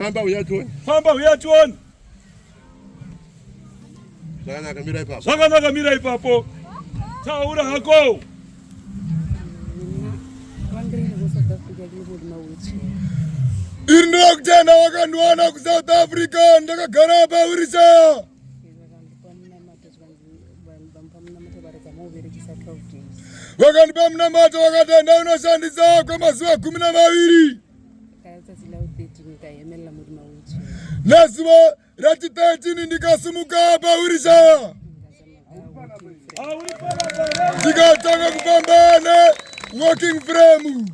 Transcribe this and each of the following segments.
Famba uyatuona. Famba uyatuona. Zvakanaka mira ipapo. Taura hako. Irindira kutenda wakandiwana kuSouth Africa ndakagara paurisa. Wakandipa munamato wakatenda unoshandisa kwamazuva 12. Nezuva rachi13 ndikasimuka paurisa. Ndikatanga kufamba walking frame.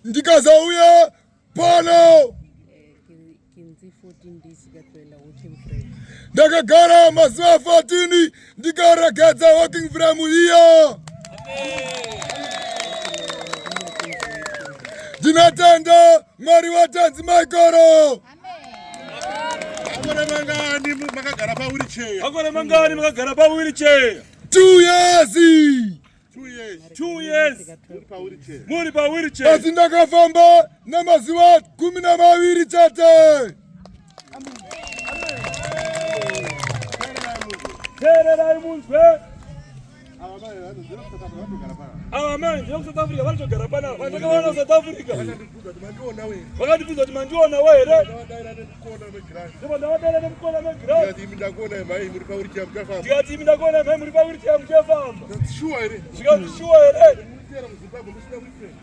Ndikazauya pano. Ndakagara mazuva 14 ndikaregedza walking frame iyo. Ndinatenda Mwari watanzi Michael. Akore mangani makagara pa wheelchair. 2 years. 2 years. Muri pa wheelchair. Asi ndakafamba namazuva 12 chete. Tererai munzwe. Amen. Ndiko South Africa vanogara pana. Vandakaona South Africa. Vakandibvunza kuti mandiona here. Ndipo ndavadana nemukona megraph. Ndikati ndakuona mai muri pa wheelchair mukafamba. Ndikati ndakuona mai muri pa wheelchair mukafamba. Sure here. Ndikati sure here. Ndikati Zimbabwe musina wheelchair.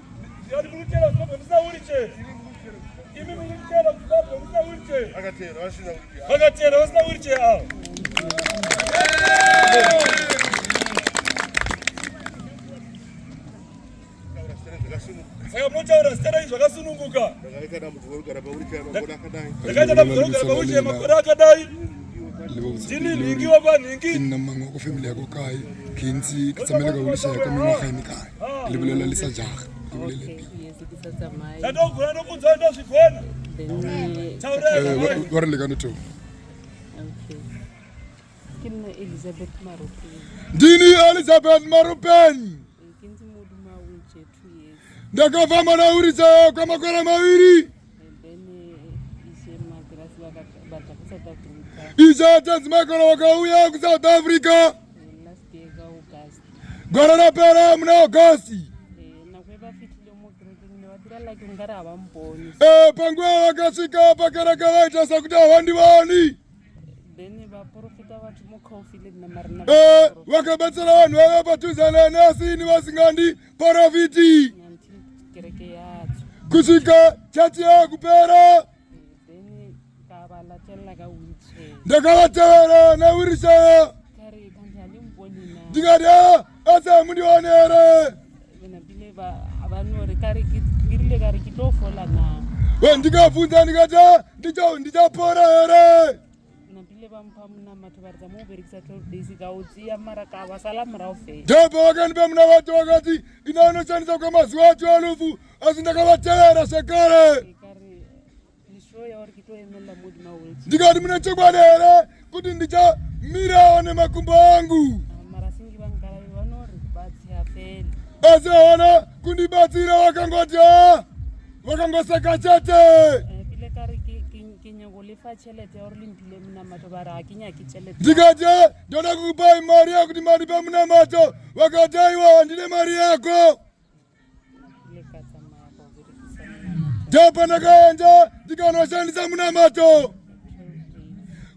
Ndikati mutera Zimbabwe musina wheelchair. Imi mutera Zimbabwe musina wheelchair. Akatera vasina wheelchair. Vakatera vasina wheelchair. Saka munotaura zita renyu zvakasununguka. Ndakaita dambudziko rokugara pa wheelchair makore akadai. Ndakaita dambudziko rokugara pa wheelchair makore akadai. Ndini nhingi wapanhingi. Ina mama wako family yako kai kinzi kitsamela ka wheelchair ka mingwaga ine kai. Libulela lisajaga. Ndakugura nokudza ndozvigona. Wa re lekane to. Ndini Elizabeth Marupen. Ndakafamba na wheelchair kwa makore 2. Isha tanzi Michael wakauya kuSouth Africa. Gore rapera muna August. Panguva vakasvika pakereke vaita sakuti havandivani. Vakabatsira vanhu vave padhuze nenasi vasingandi profiti. Kusvika chachi yakupera ndakavatevera newheelchair. Ndikati asi hamundioni here. Ndikabvunza ndikati ndichapora here. Ndipo vakandipa munamato vakati ina unoshandisa kwamazuva 12 asi ndakavatevera sekare. Ndikati mune chokwadi here kuti ndichamirawo nemakumbo angu. Asi havana kundibatsira vakangoti vakangoseka chete. Ndikati ndoda kukupai mari yakuti mandipe munamato. Vakati aiwa handine mari yako. Ndipo ndakaenda ndikanoshandisa munamato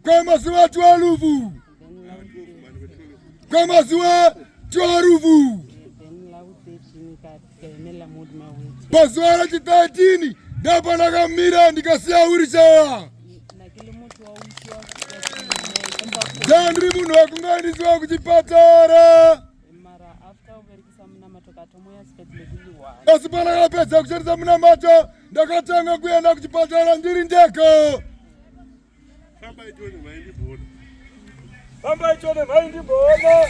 kwamazuva 12. Kwamazuva 12. Pazuva rachi13 ndipo ndakamira ndikasiya wheelchair. Ndiri munhu wakungaendisiwa kuchipatara. Asi pandakapedza kushandisa munamato ndakatanga kuenda kuchipatara ndiri ndega. Famba ichone mhai ndimboona.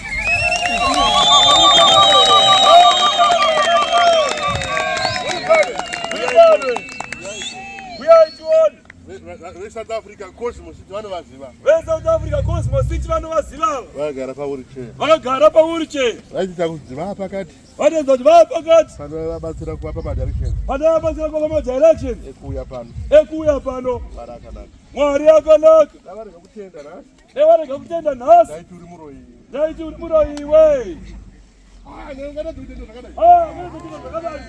We are it one. South Africa Cosmos vanovaziva. South Africa Cosmos City vanovaziva. Vakagara pawheelchair. Vakagara pawheelchair. Vachiita kuti vapakati. Vanoedza kuti vapakati. Panovabatsira kuvapa madirection. Panovabatsira kuvapa madirection. Ekuuya pano. Ekuuya pano. Mwari akanaka. Mwari akanaka. Davarega kutenda nhasi. Davarega kutenda nhasi. Daiti uri muroyi. Daiti uri muroyi we. Ngada kuti ndo zvakadai. Ngada kuti ndo zvakadai.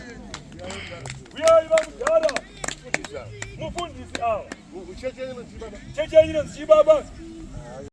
Uyai vamugara. Mufundisi awa. Cheche ino chibaba.